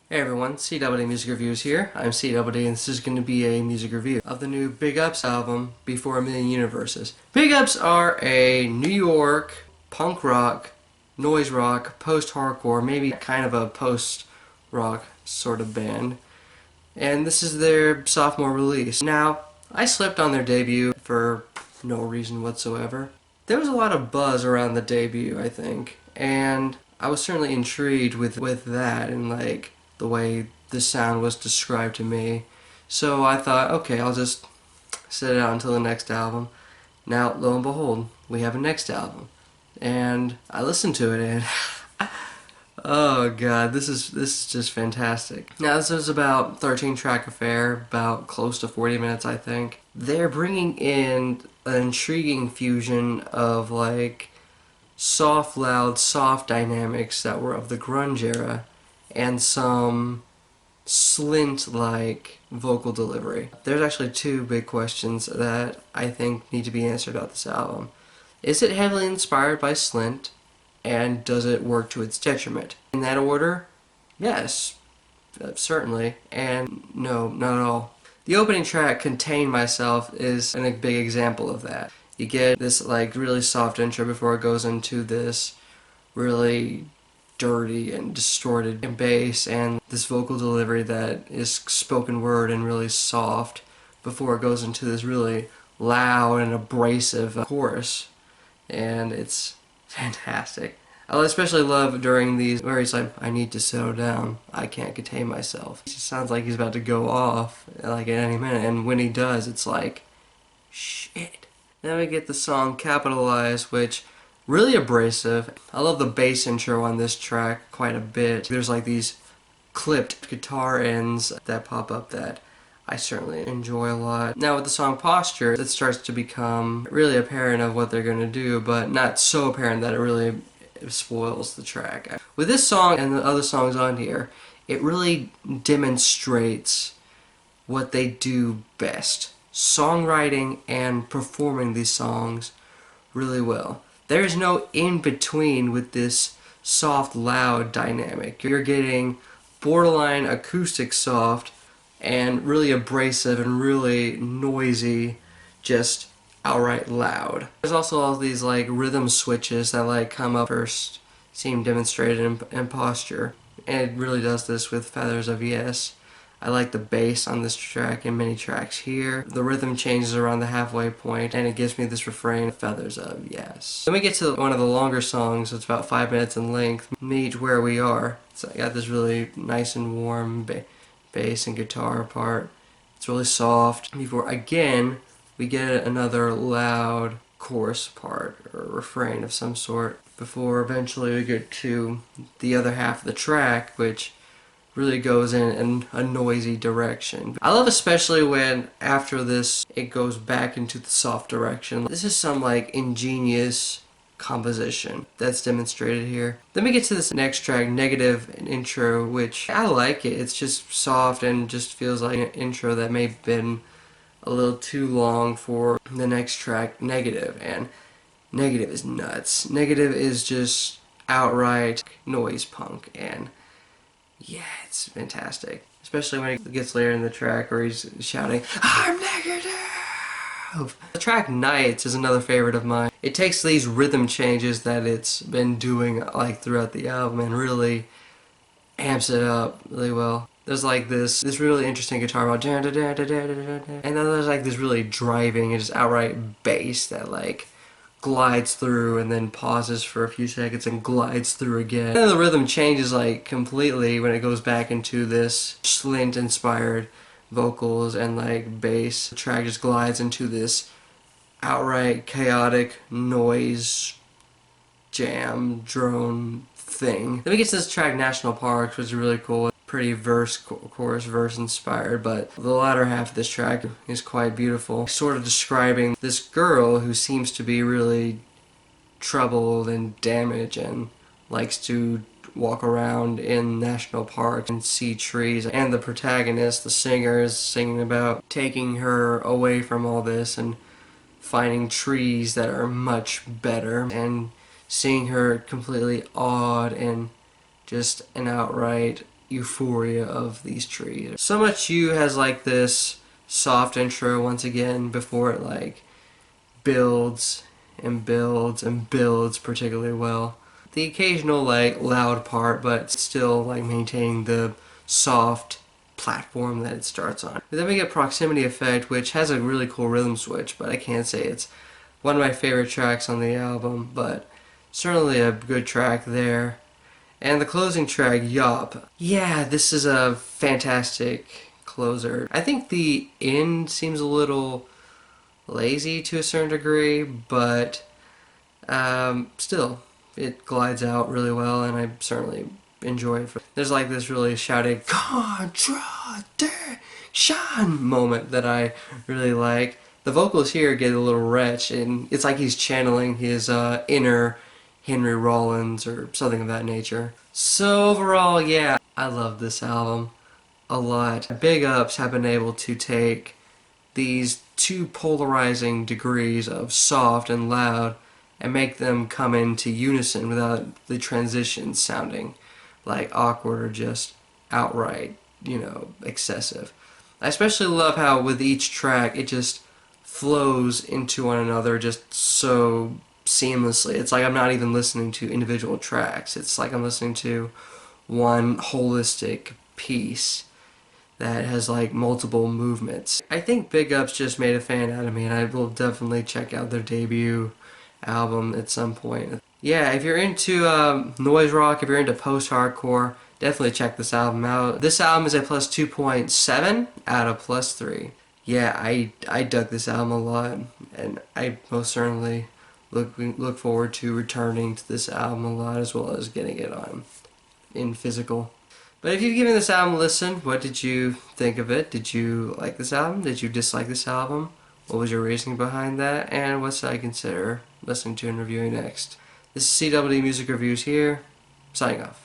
Hey everyone, CWD Music Reviews here. I'm CWD and this is going to be a music review of the new Big Ups album, Before a Million Universes. Big Ups are a New York punk rock, noise rock, post-hardcore, maybe kind of a post-rock sort of band. And this is their sophomore release. Now, I slept on their debut for no reason whatsoever. There was a lot of buzz around the debut, I think, and I was certainly intrigued with that and like the way the sound was described to me. So I thought, okay, I'll just set it out until the next album. Now, lo and behold, we have a next album. And I listened to it and oh god, this is just fantastic. Now this is about 13-track affair, about close to 40 minutes I think. They're bringing in an intriguing fusion of like soft, loud, soft dynamics that were of the grunge era and some slint-like vocal delivery. There's actually two big questions that I think need to be answered about this album. Is it heavily inspired by slint? And does it work to its detriment? In that order, yes, certainly, and no, not at all. The opening track, Contain Myself, is a big example of that. You get this like really soft intro before it goes into this really dirty and distorted bass and this vocal delivery that is spoken word and really soft before it goes into this really loud and abrasive chorus. And it's fantastic. I especially love during these where he's like, I need to settle down, I can't contain myself. It just sounds like he's about to go off like at any minute, and when he does it's like, shit. Then we get the song Capitalize, which really abrasive. I love the bass intro on this track quite a bit. There's like these clipped guitar ends that pop up that I certainly enjoy a lot. Now with the song Posture, it starts to become really apparent of what they're going to do, but not so apparent that it really spoils the track. With this song and the other songs on here, it really demonstrates what they do best. Songwriting and performing these songs really well. There is no in-between with this soft, loud dynamic. You're getting borderline acoustic soft and really abrasive and really noisy, just outright loud. There's also all these like rhythm switches that like come up first, seem demonstrated in Posture, and it really does this with Feathers of Yes. I like the bass on this track and many tracks here. The rhythm changes around the halfway point and it gives me this refrain, Feathers of Yes. Then we get to one of the longer songs, it's about 5 minutes in length, Meade, Where We Are. So I got this really nice and warm bass and guitar part. It's really soft. Before again we get another loud chorus part or refrain of some sort before eventually we get to the other half of the track, which really goes in a noisy direction. I love especially when after this it goes back into the soft direction. This is some like ingenious composition that's demonstrated here. Then we get to this next track, Negative intro, which I like it. It's just soft and just feels like an intro that may have been a little too long for the next track, Negative, and Negative is nuts. Negative is just outright noise punk, and yeah, it's fantastic. Especially when it gets later in the track where he's shouting, I'm negative! The track Nights is another favorite of mine. It takes these rhythm changes that it's been doing like throughout the album and really amps it up really well. There's like this really interesting guitar about and then there's like this really driving and just outright bass that like glides through and then pauses for a few seconds and glides through again. And then the rhythm changes like completely when it goes back into this slint inspired vocals and like bass. The track just glides into this outright chaotic noise jam drone thing. Then we get to this track National Parks, which is really cool. Pretty chorus verse inspired, but the latter half of this track is quite beautiful. Sort of describing this girl who seems to be really troubled and damaged and likes to walk around in national parks and see trees. And the protagonist, the singer, is singing about taking her away from all this and finding trees that are much better, and seeing her completely awed and just an outright euphoria of these trees. So Much You has like this soft intro once again before it like builds and builds and builds particularly well. The occasional like loud part, but still like maintaining the soft platform that it starts on. But then we get Proximity Effect, which has a really cool rhythm switch, but I can't say it's one of my favorite tracks on the album, but certainly a good track there. And the closing track, Yawp. Yeah, this is a fantastic closer. I think the end seems a little lazy to a certain degree, but still, it glides out really well, and I certainly enjoy it. There's like this really shouty contradiction moment that I really like. The vocals here get a little rich, and it's like he's channeling his inner Henry Rollins or something of that nature. So overall, yeah, I love this album a lot. Big Ups have been able to take these two polarizing degrees of soft and loud and make them come into unison without the transitions sounding like awkward or just outright, excessive. I especially love how with each track it just flows into one another just so seamlessly. It's like I'm not even listening to individual tracks. It's like I'm listening to one holistic piece that has like multiple movements. I think Big Ups just made a fan out of me, and I will definitely check out their debut album at some point. Yeah, if you're into noise rock, if you're into post-hardcore, definitely check this album out. This album is a plus 2.7 out of plus 3. Yeah, I dug this album a lot, and I most certainly look forward to returning to this album a lot, as well as getting it on in physical. But if you've given this album a listen, what did you think of it? Did you like this album? Did you dislike this album? What was your reasoning behind that? And what should I consider listening to and reviewing next? This is CW Music Reviews here, signing off.